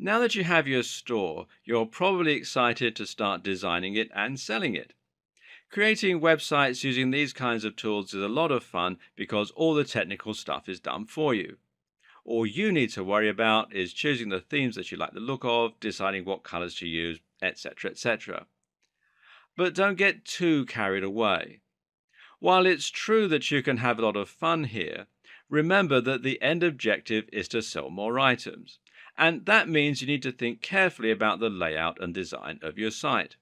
Now that you have your store, you're probably excited to start designing it and selling it. Creating websites using these kinds of tools is a lot of fun because all the technical stuff is done for you. All you need to worry about is choosing the themes that you like the look of, deciding what colors to use, etc. etc. But don't get too carried away. While it's true that you can have a lot of fun here, remember that the end objective is to sell more items. And that means you need to think carefully about the layout and design of your site.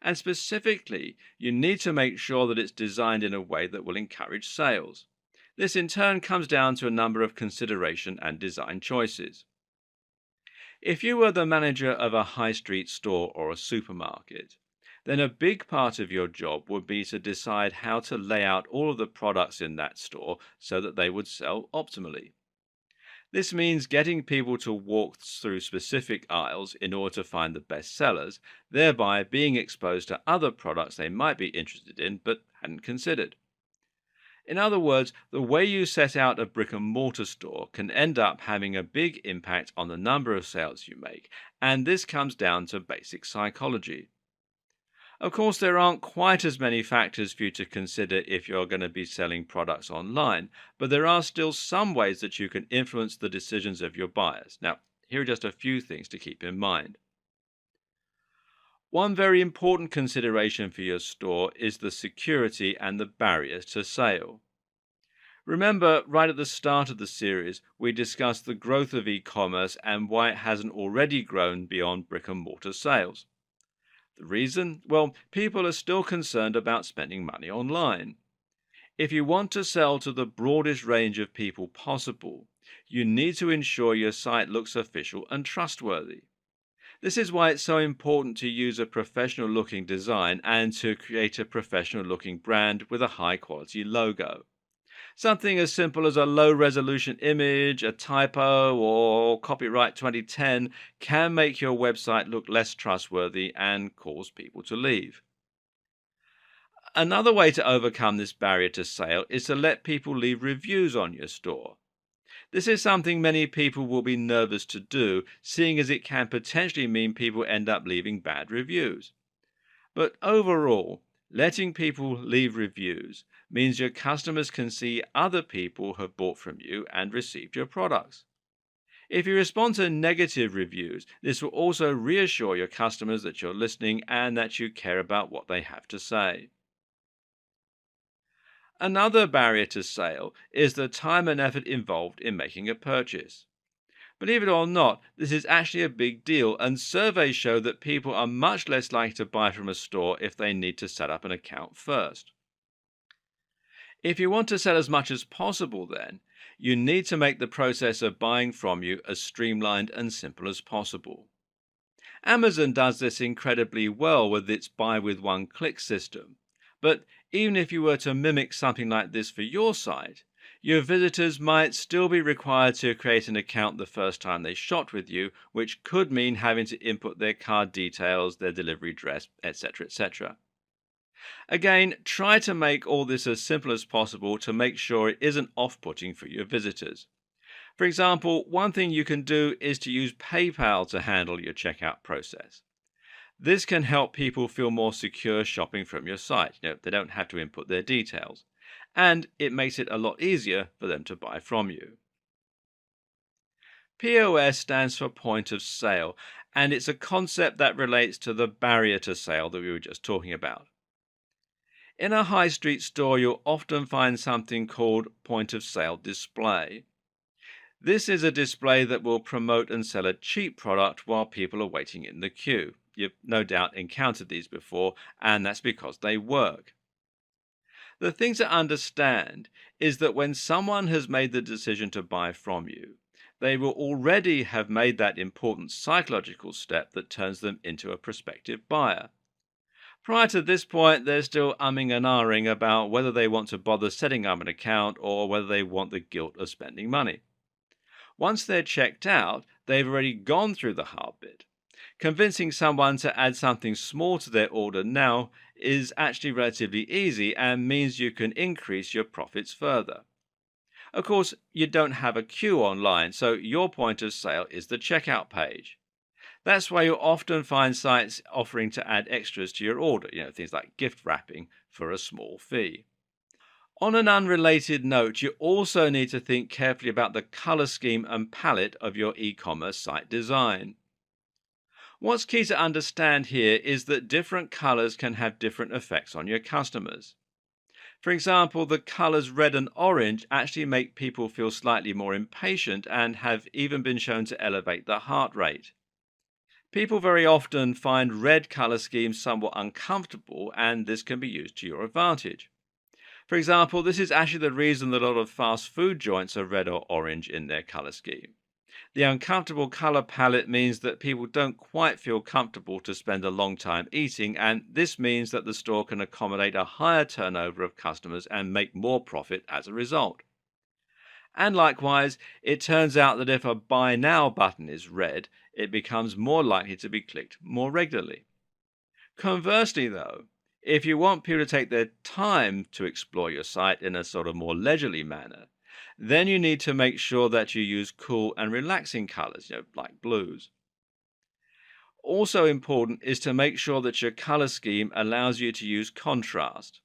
And specifically, you need to make sure that it's designed in a way that will encourage sales. This in turn comes down to a number of consideration and design choices. If you were the manager of a high street store or a supermarket, then a big part of your job would be to decide how to lay out all of the products in that store so that they would sell optimally. This means getting people to walk through specific aisles in order to find the best sellers, thereby being exposed to other products they might be interested in but hadn't considered. In other words, the way you set out a brick and mortar store can end up having a big impact on the number of sales you make, and this comes down to basic psychology. Of course, there aren't quite as many factors for you to consider if you're going to be selling products online, but there are still some ways that you can influence the decisions of your buyers. Now, here are just a few things to keep in mind. One very important consideration for your store is the security and the barriers to sale. Remember, right at the start of the series, we discussed the growth of e-commerce and why it hasn't already grown beyond brick and mortar sales. The reason? Well, people are still concerned about spending money online. If you want to sell to the broadest range of people possible, you need to ensure your site looks official and trustworthy. This is why it's so important to use a professional looking design and to create a professional looking brand with a high quality logo. Something as simple as a low resolution image, a typo, or copyright 2010 can make your website look less trustworthy and cause people to leave. Another way to overcome this barrier to sale is to let people leave reviews on your store. This is something many people will be nervous to do, seeing as it can potentially mean people end up leaving bad reviews. But overall, letting people leave reviews means your customers can see other people have bought from you and received your products. If you respond to negative reviews, this will also reassure your customers that you're listening and that you care about what they have to say. Another barrier to sale is the time and effort involved in making a purchase. Believe it or not, this is actually a big deal, and surveys show that people are much less likely to buy from a store if they need to set up an account first. If you want to sell as much as possible, then, you need to make the process of buying from you as streamlined and simple as possible. Amazon does this incredibly well with its buy with one click system. But even if you were to mimic something like this for your site, your visitors might still be required to create an account the first time they shop with you, which could mean having to input their card details, their delivery address, etc. etc. Again, try to make all this as simple as possible to make sure it isn't off-putting for your visitors. For example, one thing you can do is to use PayPal to handle your checkout process. This can help people feel more secure shopping from your site. They don't have to input their details. And it makes it a lot easier for them to buy from you. POS stands for point of sale, and it's a concept that relates to the barrier to sale that we were just talking about. In a high street store, you'll often find something called point of sale display. This is a display that will promote and sell a cheap product while people are waiting in the queue. You've no doubt encountered these before, and that's because they work. The thing to understand is that when someone has made the decision to buy from you, they will already have made that important psychological step that turns them into a prospective buyer. Prior to this point, they're still umming and ahhing about whether they want to bother setting up an account or whether they want the guilt of spending money. Once they're checked out, they've already gone through the hard bit. Convincing someone to add something small to their order now is actually relatively easy and means you can increase your profits further. Of course, you don't have a queue online, so your point of sale is the checkout page. That's why you'll often find sites offering to add extras to your order, things like gift wrapping for a small fee. On an unrelated note, you also need to think carefully about the color scheme and palette of your e commerce site design. What's key to understand here is that different colors can have different effects on your customers. For example, the colors red and orange actually make people feel slightly more impatient and have even been shown to elevate the heart rate. People very often find red color schemes somewhat uncomfortable, and this can be used to your advantage. For example, this is actually the reason that a lot of fast food joints are red or orange in their color scheme. The uncomfortable color palette means that people don't quite feel comfortable to spend a long time eating, and this means that the store can accommodate a higher turnover of customers and make more profit as a result. And likewise, it turns out that if a buy now button is red, it becomes more likely to be clicked more regularly. Conversely, though, if you want people to take their time to explore your site in a sort of more leisurely manner, then you need to make sure that you use cool and relaxing colors, like blues. Also important is to make sure that your color scheme allows you to use contrast.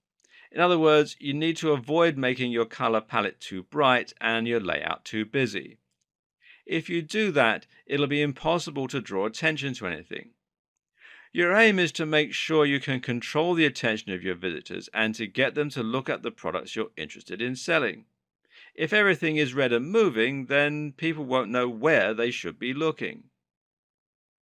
In other words, you need to avoid making your color palette too bright and your layout too busy. If you do that, it'll be impossible to draw attention to anything. Your aim is to make sure you can control the attention of your visitors and to get them to look at the products you're interested in selling. If everything is red and moving, then people won't know where they should be looking.